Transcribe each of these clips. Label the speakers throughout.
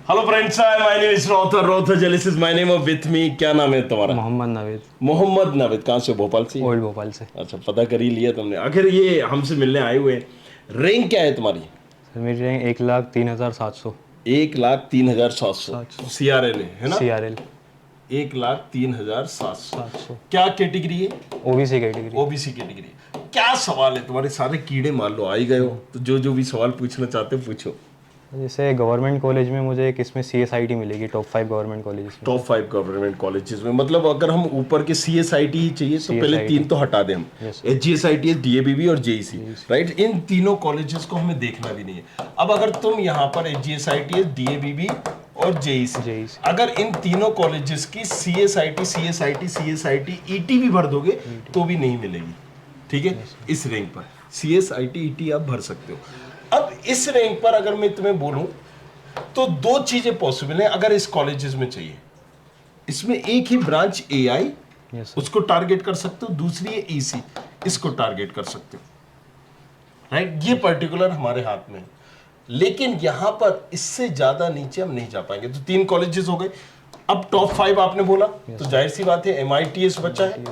Speaker 1: Hello friends, my name is रॉथर जेलिस is my name of with me. क्या नाम है तुम्हारा?
Speaker 2: मोहम्मद नावेद।
Speaker 1: मोहम्मद नाविद। कहाँ से? भोपाल से?
Speaker 2: ओल्ड भोपाल से।
Speaker 1: अच्छा, पता कर ही लिया तुमने। आखिर ये हमसे मिलने आए हुए हैं। रैंक क्या है तुम्हारी?
Speaker 2: सर मेरी रैंक 1,03,700।
Speaker 1: 1,03,700
Speaker 2: 700
Speaker 1: CRL है ना?
Speaker 2: CRL
Speaker 1: 1,03,700।
Speaker 2: 700
Speaker 1: क्या कैटेगरी है?
Speaker 2: OBC category.
Speaker 1: OBC category. क्या सवाल है तुम्हारे? सारे कीड़े मान लो आ ही गए हो, तो जो भी सवाल पूछना चाहते हो पूछो।
Speaker 2: जैसे गवर्नमेंट कॉलेज में मुझे एक इसमें CSIT मिलेगी, टॉप 5 गवर्नमेंट कॉलेज में।
Speaker 1: टॉप 5 गवर्नमेंट कॉलेजेस में मतलब अगर हम ऊपर के CSIT ही चाहिए तो पहले
Speaker 2: CSIT
Speaker 1: 3 तो हटा दें हम।
Speaker 2: Yes,
Speaker 1: HGSITS, DABB और JEC, राइट? इन तीनों कॉलेजेस को हमें देखना भी नहीं है। अब अगर तुम यहाँ पर HGSITS, DABB और JEC, अगर इन तीनों कॉलेजेस की CSIT ET भी भर दोगे तो भी नहीं मिलेगी। ठीक है? इस रैंक पर CSIT ET आप भर सकते हो। अब इस रैंक पर अगर मैं तुम्हें बोलूं तो दो चीजें पॉसिबल हैं अगर इस कॉलेजेस में चाहिए। इसमें एक ही ब्रांच AI,
Speaker 2: Yes,
Speaker 1: उसको टारगेट कर सकते हो। दूसरी है EC, इसको टारगेट कर सकते हो, राइट? ये पर्टिकुलर हमारे हाथ में है। लेकिन यहां पर इससे ज्यादा नीचे हम नहीं जा पाएंगे। तो 3 कॉलेजेस हो गए। अब टॉप 5 आपने बोला, तो जाहिर सी बात है MITS बचा है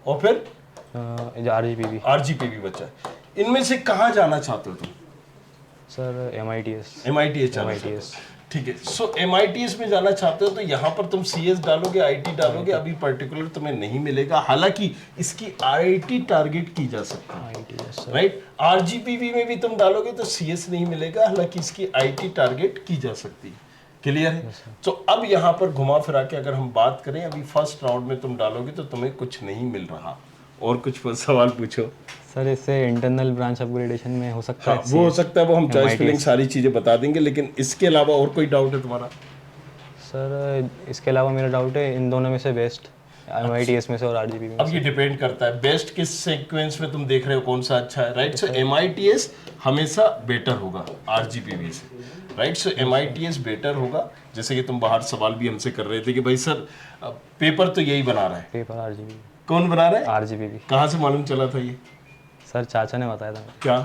Speaker 1: और फिर RGPV बचा है। इनमें से कहां जाना चाहते हो तुम?
Speaker 2: सर MITS
Speaker 1: जाना चाहते हो। ठीक है, सो MITS में जाना चाहते हो तो यहाँ पर तुम CS डालोगे, IT डालोगे, अभी पर्टिकुलर तुम्हें नहीं मिलेगा। हालांकि इसकी IT टारगेट की जा सकती है, राइट? RGPV में भी तुम डालोगे तो CS नहीं मिलेगा, हालांकि इसकी IT टारगेट की जा सकती है। क्लियर है? तो अब यहाँ पर घुमा फिरा के अगर हम बात करें, अभी फर्स्ट राउंड में तुम डालोगे तो तुम्हें कुछ नहीं मिल रहा। और कुछ सवाल पूछो।
Speaker 2: सर इससे इंटरनल ब्रांच अपग्रेडेशन में हो सकता है?
Speaker 1: वो हो सकता है, वो हम चॉइस
Speaker 2: MITS
Speaker 1: फिलिंग सारी चीजें बता देंगे। लेकिन इसके अलावा और कोई डाउट है तुम्हारा?
Speaker 2: सर इसके अलावा मेरा डाउट है इन दोनों में से बेस्ट MITS में से और RGPV में
Speaker 1: अब ये डिपेंड करता है बेस्ट किस सीक्वेंस में तुम देख रहे हो, कौन सा अच्छा है, राइट? सो MITS हमेशा बेटर होगा RGPV से, राइट? सो MITS बेटर होगा। जैसे कि तुम बाहर सवाल भी हमसे कर रहे थे कि भाई सर पेपर तो यही बना रहा है।
Speaker 2: Paper RGPV।
Speaker 1: कौन बना रहा है?
Speaker 2: RGPV।
Speaker 1: कहाँ से मालूम चला था ये?
Speaker 2: सर चाचा ने बताया था
Speaker 1: क्या?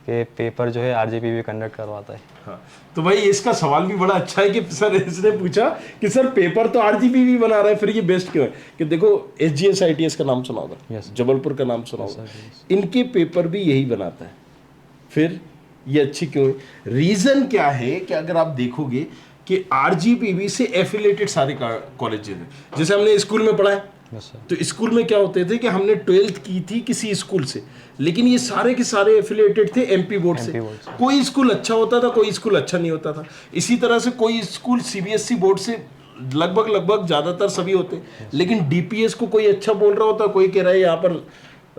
Speaker 2: कि पेपर जो है RGPV कंडक्ट करवाता है।
Speaker 1: हाँ, तो भाई इसका सवाल भी बड़ा अच्छा है कि सर इसने पूछा कि सर पेपर तो RGPV बना रहा है, फिर ये बेस्ट क्यों है? कि देखो HGSITS का नाम सुना होगा, जबलपुर का नाम सुना होगा, इनके पेपर भी यही बनाता है। फिर ये अच्छी क्यों है? रीजन क्या है कि अगर आप देखोगे कि RGPV से एफिलेटेड सारे कॉलेजेस हैं। जैसे हमने स्कूल में पढ़ा है, तो स्कूल में क्या होते थे कि हमने 12th की थी किसी स्कूल से, लेकिन ये सारे के सारे एफिलिएटेड थे MP बोर्ड से। कोई स्कूल अच्छा होता था, कोई स्कूल अच्छा नहीं होता था। इसी तरह से कोई स्कूल CBSE बोर्ड से लगभग ज्यादातर सभी होते। लेकिन DPS को कोई अच्छा बोल रहा होता, कोई कह रहा है यहाँ पर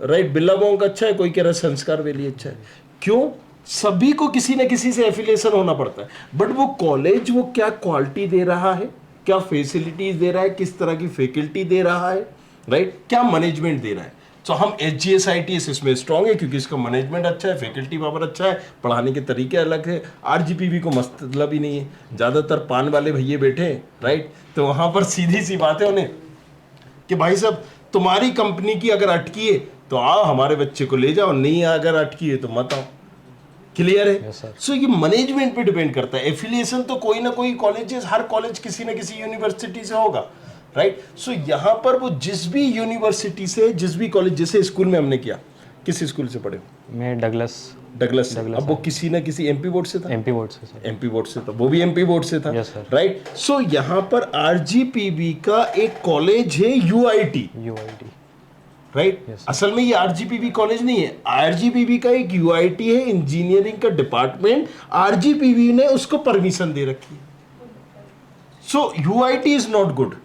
Speaker 1: राइट बिल्लाबोंग अच्छा है, कोई कह रहा है संस्कार वैली अच्छा है। क्यों? सभी को किसी न किसी से एफिलिएशन होना पड़ता है। बट वो कॉलेज वो क्या क्वालिटी दे रहा है, क्या फैसिलिटीज दे रहा है, किस तरह की फैकल्टी दे रहा है, राइट? क्या मैनेजमेंट दे रहा है। तो हम HGSITS इसमें स्ट्रांग है क्योंकि इसका मैनेजमेंट अच्छा है, फैकल्टी पावर अच्छा है, पढ़ाने के तरीके अलग है। RGPV को मतलब ही नहीं है, ज़्यादातर पान वाले भैये बैठे हैं, राइट? तो वहाँ पर सीधी सी बात है उन्हें कि भाई साहब तुम्हारी कंपनी की अगर अटकी है तो आओ हमारे बच्चे को ले जाओ, नहीं अगर अटकी है तो मत आओ। क्लियर है? सो ये मैनेजमेंट पे डिपेंड करता है। एफिलिएशन तो कोई ना कोई कॉलेजेस, हर कॉलेज किसी ना किसी यूनिवर्सिटी से होगा, राइट? सो यहाँ पर वो जिस भी यूनिवर्सिटी से, जिस भी कॉलेज, जैसे स्कूल में हमने किया, किस स्कूल से पढ़े?
Speaker 2: मैं डगलस
Speaker 1: अब वो किसी ना किसी MP बोर्ड से था।
Speaker 2: MP बोर्ड से सर।
Speaker 1: MP बोर्ड से था, वो भी MP बोर्ड से था, राइट? सो यहाँ पर RGPV का एक कॉलेज है UIT, राइट? असल में ये RGPV कॉलेज नहीं है, RGPV का एक UIT है, इंजीनियरिंग का डिपार्टमेंट। RGPV ने उसको परमिशन दे रखी है। सो UIT इज नॉट गुड,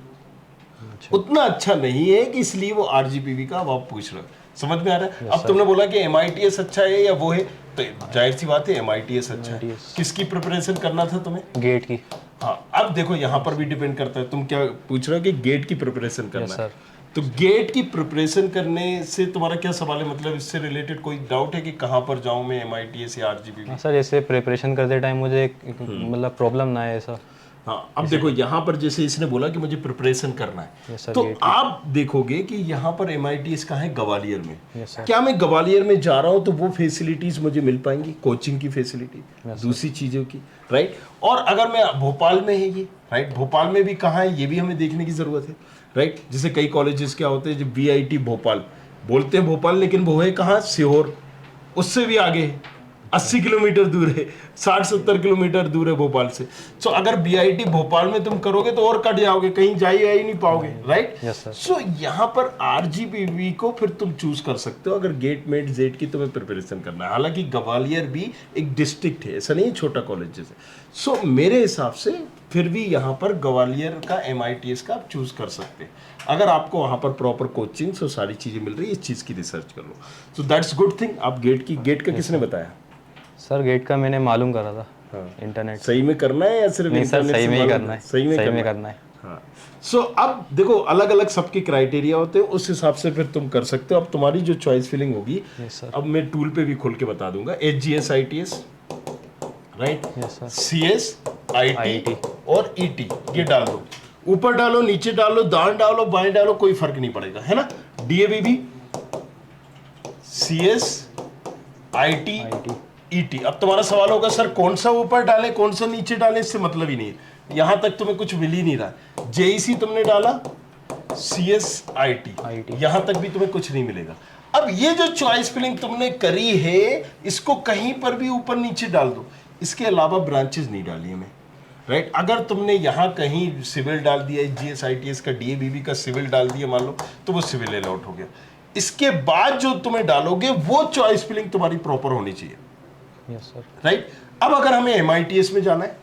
Speaker 1: उतना अच्छा नहीं है कि इसलिए वो RGPV का आप पूछ रहे हो। समझ में आ रहा है? अब तुमने बोला कि MITS अच्छा है या वो है, तो जाहिर सी बात है MITS अच्छा है। किसकी प्रिपरेशन करना था तुम्हें?
Speaker 2: गेट की।
Speaker 1: हाँ, अब देखो यहाँ पर भी डिपेंड करता है। तुम क्या पूछ रहे हो कि गेट की प्रिपरेशन करना है, तो गेट की प्रिपरेशन करने से तुम्हारा क्या सवाल है? मतलब इससे रिलेटेड कोई डाउट है कि कहाँ पर जाऊँ मैं, MITS या RGPV?
Speaker 2: सर जैसे प्रिपरेशन करते टाइम मुझे मतलब प्रॉब्लम ना है ऐसा।
Speaker 1: हाँ, अब देखो यहाँ पर जैसे इसने बोला कि मुझे प्रिपरेशन करना है,
Speaker 2: Yes, sir,
Speaker 1: तो
Speaker 2: GATE
Speaker 1: आप देखोगे कि यहाँ पर MITS कहाँ है, ग्वालियर में।
Speaker 2: Yes, sir.
Speaker 1: क्या मैं ग्वालियर में जा रहा हूँ तो वो फैसिलिटीज मुझे मिल पाएंगी, कोचिंग की फैसिलिटी,
Speaker 2: Yes,
Speaker 1: दूसरी चीज़ों की, राइट। और अगर मैं भोपाल में है ये, राइट, भोपाल में भी कहाँ है ये भी हमें देखने की ज़रूरत है, राइट। जैसे कई कॉलेजेस क्या होते हैं जो VIT भोपाल बोलते हैं भोपाल, लेकिन वो है कहाँ, सीहोर, उससे भी आगे है, 80 किलोमीटर दूर है, 60-70 किलोमीटर दूर है भोपाल से। सो अगर BIT भोपाल में तुम करोगे तो और कट जाओगे, कहीं जा ही नहीं पाओगे, राइट।
Speaker 2: Yes, sir.
Speaker 1: सो यहाँ पर RGPV को फिर तुम चूज कर सकते हो अगर गेट मेट जेट की तुम्हें प्रिपरेशन करना है। हालांकि ग्वालियर भी एक डिस्ट्रिक्ट है, ऐसा नहीं है छोटा कॉलेज जैसे। सो मेरे हिसाब से फिर भी यहाँ पर ग्वालियर का MITS का आप चूज कर सकते हैं अगर आपको वहाँ पर प्रॉपर कोचिंग और सारी चीज़ें मिल रही है, इस चीज़ की रिसर्च कर लो। So that's good thing. आप गेट का किसने बताया?
Speaker 2: सर गेट का मैंने मालूम करा था, इंटरनेट।
Speaker 1: सही में करना है या सिर्फ
Speaker 2: नहीं सर,
Speaker 1: इंटरनेट
Speaker 2: सही
Speaker 1: से
Speaker 2: में ही
Speaker 1: मालूम
Speaker 2: करना है,
Speaker 1: सही में
Speaker 2: करना है।
Speaker 1: हाँ। सो अब देखो अलग अलग सबके क्राइटेरिया होते हैं, उस हिसाब से फिर तुम कर सकते हो। अब तुम्हारी जो चॉइस फिलिंग होगी,
Speaker 2: Yes, sir.
Speaker 1: अब मैं टूल पे भी खोल के बता दूंगा। HGS ITS, right,
Speaker 2: Yes, sir.
Speaker 1: CS IT
Speaker 2: IT
Speaker 1: और ET, ये डाल दो, ऊपर डालो नीचे डालो दाएं डालो बाएं डालो, कोई फर्क नहीं पड़ेगा, है ना। DAV भी, CS IT ET। अब तुम्हारा सवाल होगा सर कौन सा ऊपर डाले कौन सा नीचे डाले, इससे मतलब ही नहीं है, यहां तक तुम्हें कुछ मिल ही नहीं रहा। JEC तुमने डाला, CS IT, यहां तक भी तुम्हें कुछ नहीं मिलेगा। अब ये जो चॉइस फिलिंग तुमने करी है, इसको कहीं पर भी ऊपर नीचे डाल दो, इसके अलावा ब्रांचेस नहीं डाली हमें, राइट। अगर तुमने यहाँ कहीं सिविल डाल दिया, HGS ITS का, DAVV का सिविल डाल दिया मान लो, तो वो सिविल अलाउट हो गया। इसके बाद जो तुम्हें डालोगे वो चॉइस फिलिंग तुम्हारी प्रॉपर होनी चाहिए,
Speaker 2: यस सर,
Speaker 1: राइट। अब अगर हमें MITS में जाना है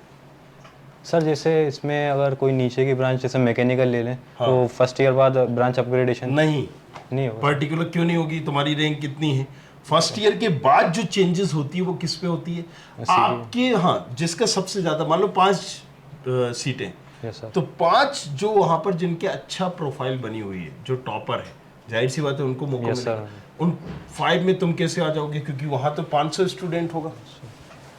Speaker 2: सर, जैसे इसमें अगर कोई नीचे की ब्रांच जैसे मैकेनिकल ले लें,
Speaker 1: हाँ।
Speaker 2: तो फर्स्ट ईयर बाद ब्रांच अपग्रेडेशन नहीं होगा।
Speaker 1: पर्टिकुलर क्यों नहीं होगी? तुम्हारी रैंक कितनी है? फर्स्ट ईयर के बाद जो चेंजेस होती है वो किस पे होती है? आपके, हाँ, जिसका सबसे ज्यादा मान लो 5 सीटें,
Speaker 2: यस सर,
Speaker 1: तो 5 जो वहां पर जिनके अच्छा प्रोफाइल बनी हुई है, जो टॉपर है, जाहिर सी बात है उनको मौका
Speaker 2: Yes,
Speaker 1: मिलेगा।
Speaker 2: sir.
Speaker 1: उन 5 में तुम कैसे आ जाओगे, क्योंकि वहां तो 500 स्टूडेंट होगा।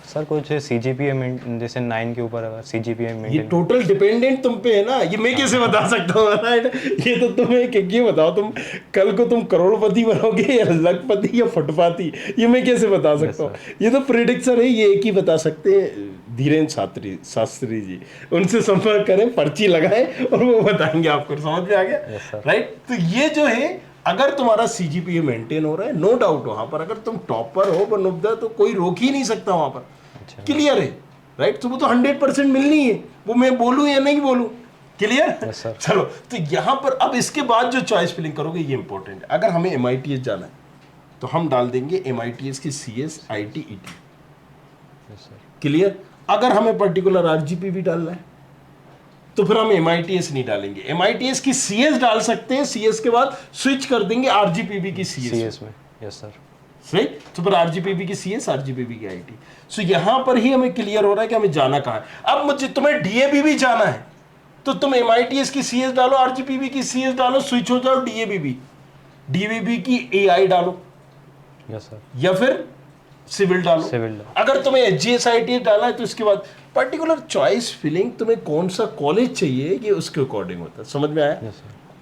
Speaker 2: सर कुछ CGPA जैसे 9 के ऊपर अगर CGPA
Speaker 1: ये
Speaker 2: मेंटेन,
Speaker 1: टोटल डिपेंडेंट तुम पे है ना, ये मैं कैसे बता सकता हूँ, राइट। ये तो तुम्हें ये बताओ, तुम कल को तुम करोड़पति बनोगे या लखपति या फुटपाती, ये मैं कैसे बता सकता हूँ? ये तो प्रिडिक्शन है, ये एक ही बता सकते हैं, धीरेन्द्र शास्त्री जी। उनसे संपर्क करें, पर्ची लगाएं और वो बताएंगे आपको। समझ में आ गया, राइट। तो ये जो है, अगर तुम्हारा CGPA मेंटेन हो रहा है, नो डाउट वहां पर अगर तुम टॉपर हो बनोबदा, तो कोई रोक ही नहीं सकता वहां पर, क्लियर है, राइट। तो वो तो 100% मिलनी है, वो मैं बोलूं या नहीं बोलूं, क्लियर।
Speaker 2: Yes, sir.
Speaker 1: चलो, तो यहां पर अब इसके बाद जो चॉइस फिलिंग करोगे ये इंपॉर्टेंट है। अगर हमें MITS जाना है तो हम डाल देंगे MITS की CS IT ET, क्लियर। अगर हमें पर्टिकुलर RGPV डालना है तो फिर हम MITS नहीं डालेंगे, MITS की CS डाल सकते हैं, CS के बाद स्विच कर देंगे RGPV की CS
Speaker 2: में, यस सर,
Speaker 1: सही। तो फिर RGPV की CS, RGPV की IT। सो यहां पर ही हमें क्लियर हो रहा है कि हमें जाना कहां है। अब मुझे तुम्हें DAVV जाना है तो तुम MITS की CS डालो, RGPV की CS डालो, स्विच हो जाओ DAVV की AI डालो,
Speaker 2: यस सर,
Speaker 1: या फिर सिविल डालो। अगर तुम्हें HGS ITS डालना है तो इसके बाद पर्टिकुलर चॉइस फिलिंग तुम्हें कौन सा कॉलेज चाहिए, ये उसके अकॉर्डिंग होता है। समझ में आया,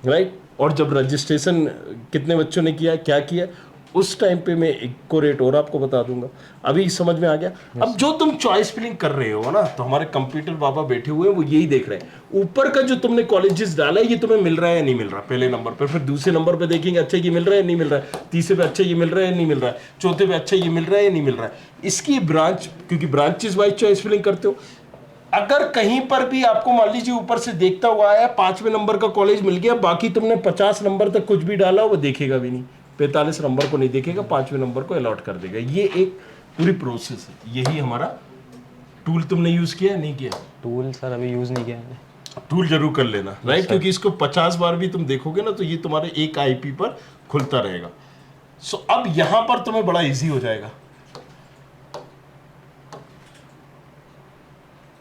Speaker 1: राइट। और जब रजिस्ट्रेशन कितने बच्चों ने किया, क्या किया, उस टाइम पे मैं एक को रेट और आपको बता दूंगा। अभी समझ में आ गया। अब जो तुम चॉइस फिलिंग कर रहे हो ना, तो हमारे कंप्यूटर बाबा बैठे हुए हैं, वो यही देख रहे हैं ऊपर का जो तुमने कॉलेजेस डाला है, ये तुम्हें मिल रहा है या नहीं मिल रहा, पहले नंबर पर। फिर दूसरे नंबर पे देखेंगे, अच्छा ये मिल रहा है नहीं मिल रहा है, तीसरे पे अच्छा ये मिल रहा है नहीं मिल रहा है, चौथे पे अच्छा ये मिल रहा है या नहीं मिल रहा है। इसकी ब्रांच, क्योंकि ब्रांचेस वाइज चॉइस फिलिंग करते हो, अगर कहीं पर भी आपको मान लीजिए ऊपर से देखता हुआ आया 5वें नंबर का कॉलेज मिल गया, बाकी तुमने 50 नंबर तक कुछ भी डाला वो देखेगा भी नहीं, 45 नंबर को नहीं देखेगा, 5वें नंबर को अलॉट कर देगा। ये एक पूरी प्रोसेस है। यही हमारा टूल तुमने यूज किया नहीं किया?
Speaker 2: टूल सर अभी यूज नहीं किया है।
Speaker 1: टूल जरूर कर लेना, राइट, क्योंकि इसको 50 बार भी तुम देखोगे ना तो ये तुम्हारे एक IP पर खुलता रहेगा। सो अब यहां पर तुम्हें बड़ा इजी हो जाएगा।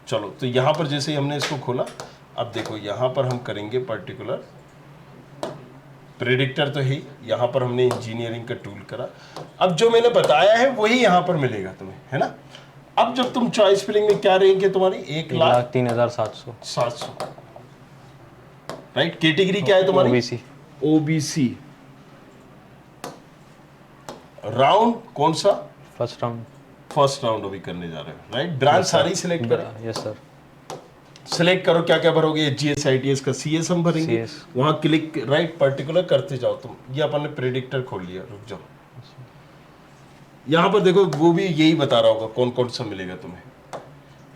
Speaker 1: चलो, तो यहां पर जैसे ही हमने इसको खोला, अब देखो यहां पर हम करेंगे पर्टिकुलर प्रेडिक्टर, तो है यहां पर हमने इंजीनियरिंग का टूल करा। अब जो मैंने बताया है वही यहां पर मिलेगा तुम्हें, है ना। अब जब तुम चॉइस फिलिंग में क्या रैंक है तुम्हारी?
Speaker 2: 1,03,700।
Speaker 1: 700। राइट, कैटेगरी क्या है तुम्हारी?
Speaker 2: ओबीसी।
Speaker 1: ओबीसी। राउंड कौन सा?
Speaker 2: First round.
Speaker 1: फर्स्ट राउंड अभी करने जा रहे हो, राइट। ब्रांच सारी सिलेक्ट करें।
Speaker 2: Yes sir.
Speaker 1: सिलेक्ट करो, क्या क्या भरोगे? एचजीएस आईटीएस का सीएस हम भरेंगे।
Speaker 2: CS।
Speaker 1: वहां क्लिक राइट पर्टिकुलर करते जाओ तुम। ये अपन ने प्रेडिक्टर खोल लिया, रुक जाओ। यहाँ पर देखो वो भी यही बता रहा होगा कौन कौन सा मिलेगा तुम्हें।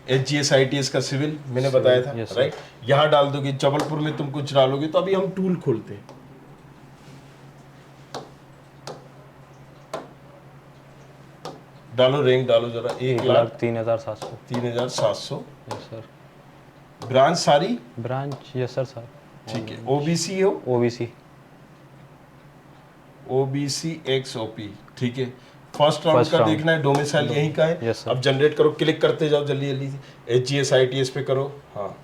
Speaker 1: एचजीएस आईटीएस का सिविल मैंने बताया था,
Speaker 2: yes,
Speaker 1: राइट। यहाँ डाल दोगे, जबलपुर में तुम कुछ डालोगे। तो अभी हम टूल खोलते हैं। डालो रैंक, डालो जरा।
Speaker 2: 1,03,700।
Speaker 1: 3,700।
Speaker 2: Yes sir.
Speaker 1: ब्रांच सारी?
Speaker 2: Branch yes sir sir.
Speaker 1: ठीक है। ओबीसी हो?
Speaker 2: ओबीसी।
Speaker 1: ओबीसी एक्स ओपी, ठीक है। फर्स्ट राउंड
Speaker 2: First
Speaker 1: का
Speaker 2: round।
Speaker 1: देखना है, डोमिसाइल यहीं का है।
Speaker 2: Yes, sir।
Speaker 1: अब जनरेट करो, क्लिक करते जाओ जल्दी जल्दी से। एचजीएस आईटीएस पे करो। हाँ,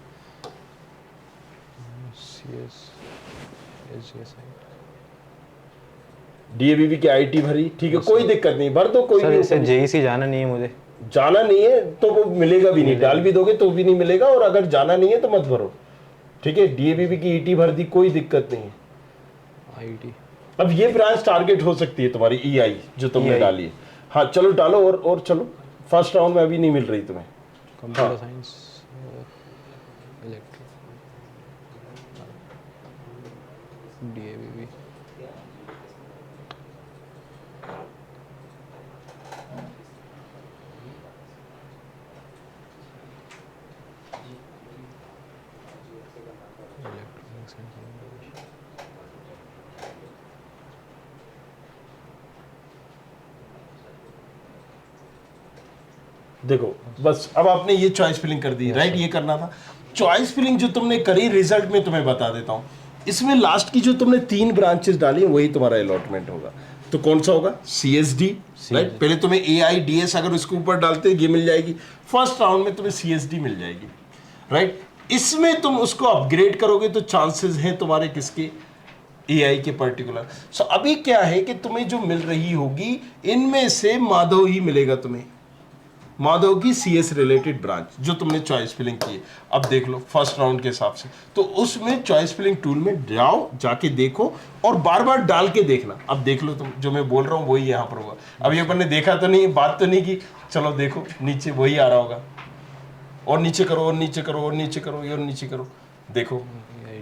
Speaker 2: CS। SGS।
Speaker 1: डीएवीबी की आईटी भरी, ठीक है। कोई दिक्कत नहीं, भर दो, कोई
Speaker 2: सर
Speaker 1: भी
Speaker 2: इसे
Speaker 1: ऊपर
Speaker 2: जेईसी जाना नहीं है मुझे।
Speaker 1: जाना नहीं है तो वो मिलेगा भी नहीं। डाल भी दोगे तो भी नहीं मिलेगा, और अगर जाना नहीं है तो मत भरो, ठीक है। डीएवीबी की ईटी भर दी, कोई दिक्कत नहीं है।
Speaker 2: आईटी।
Speaker 1: अब ये ब्रांच टारगेट हो सकती है तुम्हारी ईआई जो तुमने
Speaker 2: EI।
Speaker 1: डाली है। हाँ चलो डालो, और चलो। फर्स्ट राउंड में अभी नहीं मिल रही तुम्हें।
Speaker 2: Computer science. इलेक्ट्रिक। डीएवीबी। Electronics and communication.
Speaker 1: देखो बस अब आपने ये चॉइस फिलिंग कर दी, राइट। ये करना था चॉइस फिलिंग जो तुमने करी। रिजल्ट में तुम्हें बता देता हूं, इसमें लास्ट की जो तुमने 3 ब्रांचेस डाली वही तुम्हारा अलॉटमेंट होगा। तो कौन सा होगा? CSD, right. पहले तुम्हें एआईडीएस अगर उसके ऊपर डालते ये मिल जाएगी। फर्स्ट राउंड में तुम्हें सीएसडी मिल जाएगी, राइट। इसमें तुम उसको अपग्रेड करोगे तो चांसेस हैं तुम्हारे किसके? एआई के पर्टिकुलर। सो अभी क्या है कि तुम्हें जो मिल रही होगी इनमें से माधव ही मिलेगा तुम्हें। माधव की सीएस रिलेटेड ब्रांच जो तुमने चॉइस फिलिंग की है। अब देख लो फर्स्ट राउंड के हिसाब से, तो उसमें चॉइस फिलिंग टूल में जाओ, जाके देखो और बार बार डाल के देखना। अब देख लो तुम, जो मैं बोल रहा हूँ वही यहाँ पर होगा। अभी अपन ने देखा तो नहीं, बात तो नहीं की, चलो देखो नीचे वही आ रहा होगा। और नीचे करो, और नीचे करो, और नीचे करो, और नीचे करो, देखो,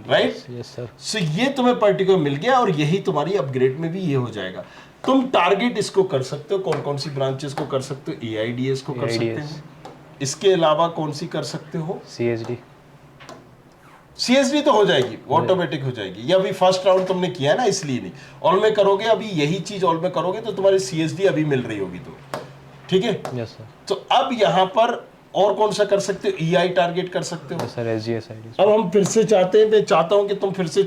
Speaker 1: राइट।
Speaker 2: Yes sir.
Speaker 1: सो ये तुम्हें पर्टिकुलर मिल गया, और यही तुम्हारी अपग्रेड में भी ये हो जाएगा। तुम टारगेट इसको कर सकते हो, कौन कौन सी ब्रांचेस को कर सकते हो? एआईडीएस को कर सकते हो। इसके अलावा कौन सी कर सकते हो?
Speaker 2: सीएसडी।
Speaker 1: सीएसडी तो हो जाएगी, ऑटोमेटिक हो जाएगी। ये अभी फर्स्ट राउंड तुमने किया है ना, इसलिए नहीं। ऑल में करोगे, अभी यही चीज ऑल में करोगे तो तुम्हारी सीएसडी अभी मिल रही होगी तो, ठीक है।
Speaker 2: Yes sir.
Speaker 1: तो अब यहाँ पर और कौन सा कर सकते हो? ईआई टारगेट कर सकते हो।
Speaker 2: Yes sir. SGS ID.
Speaker 1: अब हम फिर से चाहते हैं, मैं चाहता हूं कि तुम फिर से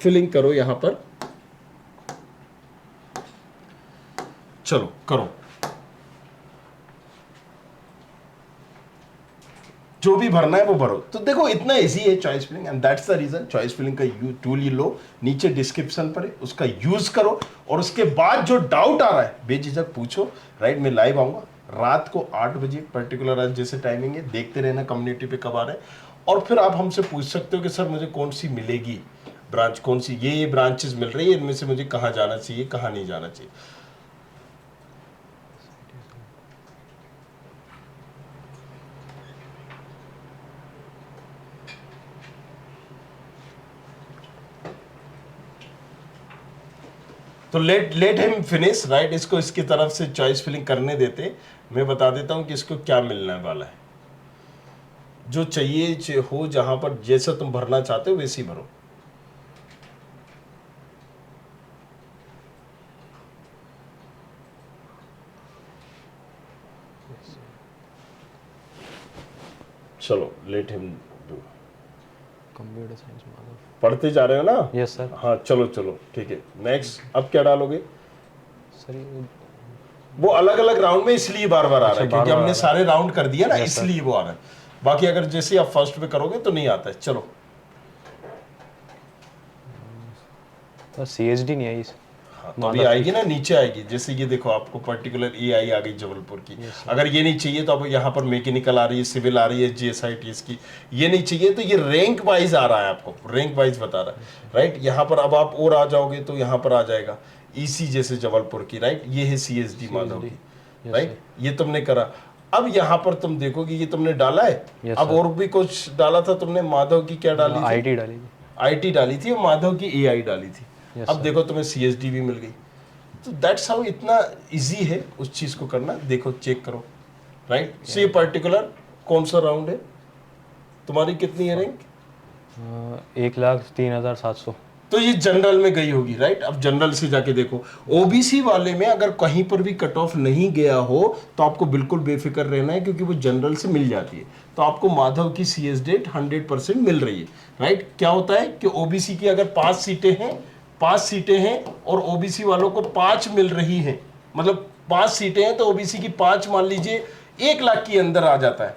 Speaker 1: फिलिंग करो यहाँ पर। चलो करो, जो भी भरना है वो भरो। तो देखो इतना इजी है choice filling, and that's the reason choice filling का टूल ये लो, नीचे डिस्क्रिप्शन पर है, उसका यूज करो। और उसके बाद जो डाउट आ रहा है बेझिझक पूछो, राइट। मैं लाइव आऊंगा रात को 8 बजे पर्टिकुलर, आज जैसे टाइमिंग है, देखते रहना कम्युनिटी पे कब आ रहे हैं। और फिर आप हमसे पूछ सकते हो कि सर मुझे कौन सी मिलेगी ब्रांच, कौन सी ये ब्रांचेस मिल रही है, इनमें से मुझे कहाँ जाना चाहिए, कहाँ नहीं जाना चाहिए। तो लेट हिम फिनिश, राइट। इसको इसकी तरफ से चॉइस फिलिंग करने देते। मैं बता देता हूं कि इसको क्या मिलने वाला है। जो चाहिए हो, जहां पर जैसा तुम भरना चाहते हो वैसे ही भरो। चलो let him do.
Speaker 2: Computer science Madhav.
Speaker 1: पढ़ते जा रहे हो ना?
Speaker 2: Yes sir.
Speaker 1: हाँ चलो चलो ठीक है। नेक्स्ट अब क्या डालोगे?
Speaker 2: सर ये
Speaker 1: वो अलग अलग राउंड में इसलिए बार बार आ रहा है
Speaker 2: अच्छा,
Speaker 1: क्योंकि
Speaker 2: बार-बार
Speaker 1: हमने
Speaker 2: आ रहा
Speaker 1: सारे राउंड कर दिया ना,
Speaker 2: Yes, sir।
Speaker 1: इसलिए वो आ रहा है। बाकी अगर जैसे आप फर्स्ट पे करोगे तो नहीं आता है। चलो
Speaker 2: सर सीएसडी नहीं आई।
Speaker 1: हाँ, तो अभी आएगी ना, नीचे आएगी। जैसे ये देखो आपको पर्टिकुलर एआई आ गई जबलपुर की। अगर ये नहीं चाहिए तो अब यहाँ पर मैकेनिकल आ रही है, सिविल आ रही है, जीएसआईटीएस की। ये नहीं चाहिए तो ये रैंक वाइज आ रहा है, आपको रैंक वाइज बता रहा है, राइट। यहाँ पर अब आप और आ जाओगे तो यहाँ पर आ जाएगा ईसी जैसे जबलपुर की, राइट। ये है सीएसडी माधव की, राइट। ये तुमने करा। अब यहाँ पर तुम देखोगे ये तुमने डाला है। अब और भी कुछ डाला था तुमने, माधव की क्या डाली थी?
Speaker 2: आईटी डाली थी।
Speaker 1: आईटी डाली थी और माधव की एआई डाली थी। अब देखो तुम्हें सीएसडी भी मिल गई। तो दैट्स हाउ इतना इजी है उस चीज को करना। देखो चेक करो, राइट। सो ये पर्टिकुलर कौन सा राउंड है तुम्हारी, कितनी है रैंक?
Speaker 2: 1,03,700।
Speaker 1: तो ये जनरल में गई होगी, राइट। अब जनरल से जाके देखो, ओबीसी वाले में अगर कहीं पर भी कट ऑफ नहीं गया हो तो आपको बिल्कुल बेफिक्र रहना है, क्योंकि वो जनरल से मिल जाती है। तो आपको माधव की सीएस डेट 100% मिल रही है, राइट। क्या होता है कि ओबीसी की अगर 5 सीटें हैं और ओबीसी वालों को 5 मिल रही हैं, मतलब 5 सीटें हैं तो ओबीसी की 5 मान लीजिए 1 लाख के अंदर आ जाता है।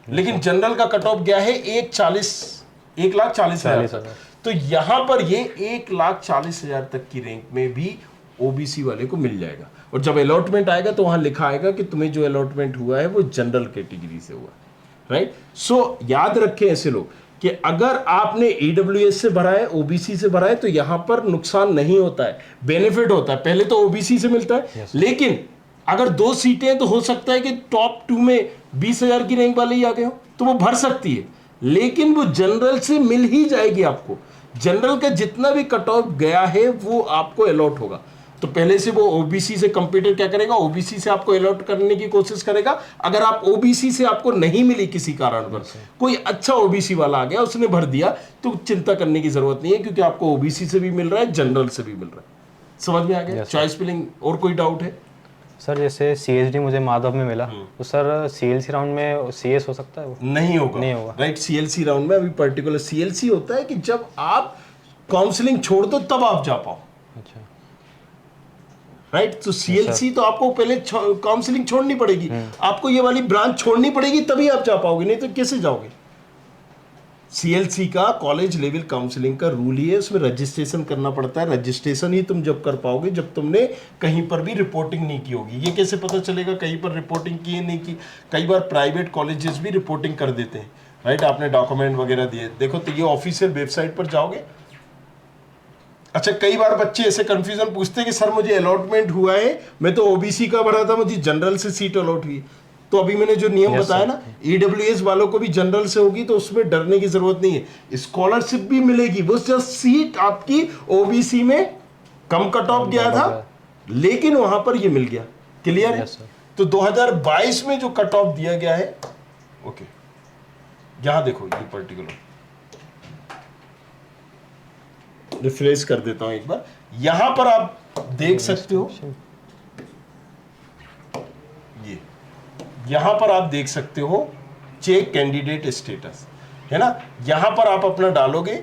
Speaker 1: लेकिन जनरल का कट ऑफ गया है 1,40,000 तो यहां पर ये 1,40,000 तक की रैंक में भी ओबीसी वाले को मिल जाएगा। और जब अलॉटमेंट आएगा तो वहां लिखा आएगा कि तुम्हें जो अलॉटमेंट हुआ है वो जनरल कैटेगरी से हुआ, राइट। सो याद रखें ऐसे लोग कि अगर आपने ईडब्ल्यूएस से भरा है, ओबीसी से भरा है, तो यहां पर नुकसान नहीं होता है, बेनिफिट होता है। पहले तो ओबीसी से मिलता है, लेकिन अगर 2 सीटें हैं तो हो सकता है कि टॉप 2 में 20,000 की रैंक वाले ही आ गए हो, तो वो भर सकती है। लेकिन वो जनरल से मिल ही जाएगी आपको। जनरल का जितना भी कट ऑफ गया है वो आपको अलॉट होगा। तो पहले से वो ओबीसी से कंप्यूटर क्या करेगा, ओबीसी से आपको अलॉट करने की कोशिश करेगा। अगर आप ओबीसी से आपको नहीं मिली किसी कारण पर, कोई अच्छा ओबीसी वाला आ गया उसने भर दिया, तो चिंता करने की जरूरत नहीं है, क्योंकि आपको ओबीसी से भी मिल रहा है, जनरल से भी मिल रहा है। समझ में आ गया? Choice filling. और कोई डाउट है
Speaker 2: सर? जैसे सीएसडी मुझे माधव में मिला, तो सर सीएलसी राउंड में सीएस हो सकता है वो?
Speaker 1: नहीं होगा,
Speaker 2: नहीं होगा,
Speaker 1: राइट। सीएलसी राउंड में अभी पर्टिकुलर सीएलसी होता है कि जब आप काउंसलिंग छोड़ दो तब आप जा पाओ।
Speaker 2: अच्छा,
Speaker 1: राइट। तो सीएलसी तो आपको पहले काउंसलिंग छोड़नी पड़ेगी, आपको ये वाली ब्रांच छोड़नी पड़ेगी, तभी आप जा पाओगे, नहीं तो कैसे जाओगे? सीएलसी का कॉलेज लेवल काउंसलिंग का रूल ही है, उसमें रजिस्ट्रेशन करना पड़ता है। रजिस्ट्रेशन ही तुम जब कर पाओगे जब तुमने कहीं पर भी रिपोर्टिंग नहीं की होगी। ये कैसे पता चलेगा कहीं पर रिपोर्टिंग की है नहीं की? कई बार प्राइवेट कॉलेजेस भी रिपोर्टिंग कर देते हैं, राइट। आपने डॉक्यूमेंट वगैरह दिए, देखो तो ये ऑफिशियल वेबसाइट पर जाओगे। अच्छा, कई बार बच्चे ऐसे कंफ्यूजन पूछते हैं कि सर मुझे अलॉटमेंट हुआ है, मैं तो ओबीसी का भरा था, मुझे जनरल से सीट अलॉट हुई। तो अभी मैंने जो नियम बताया ना, ईडब्ल्यूएस वालों को भी जनरल से होगी, तो उसमें डरने की जरूरत नहीं है। स्कॉलरशिप भी मिलेगी, वो जस्ट सीट आपकी ओबीसी में कम कट ऑफ गया था, लेकिन वहां पर ये मिल गया। क्लियर है? तो 2022 में जो कट ऑफ दिया गया है, ओके, यहां देखो ये पर्टिकुलर रिफ्रेश कर देता हूं एक बार। यहां पर आप देख सकते हो, ये यहां पर आप देख सकते हो चेक कैंडिडेट स्टेटस, है ना। यहां पर आप अपना डालोगे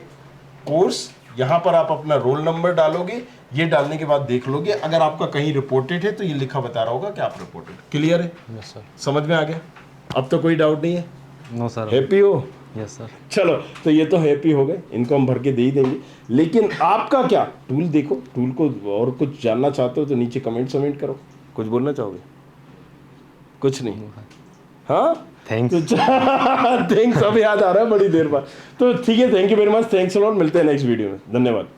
Speaker 1: कोर्स, यहां पर आप अपना रोल नंबर डालोगे। ये डालने के बाद देख लोगे, अगर आपका कहीं रिपोर्टेड है तो ये लिखा बता रहा होगा कि आप रिपोर्टेड। क्लियर है?
Speaker 2: Yes sir.
Speaker 1: समझ में आ गया? अब तो कोई डाउट नहीं है?
Speaker 2: No sir.
Speaker 1: हैप्पी हो?
Speaker 2: Yes sir.
Speaker 1: चलो, तो ये तो हैप्पी हो गए, इनको हम भर के दे ही देंगे। लेकिन आपका क्या टूल, देखो टूल को और कुछ जानना चाहते हो तो नीचे कमेंट करो। कुछ बोलना चाहोगे? कुछ नहीं? हाँ,
Speaker 2: थैंक्स।
Speaker 1: थैंक्स अब याद आ रहा है बड़ी देर बाद। तो ठीक है, thank you very much, thanks a lot. मिलते हैं नेक्स्ट वीडियो में। धन्यवाद।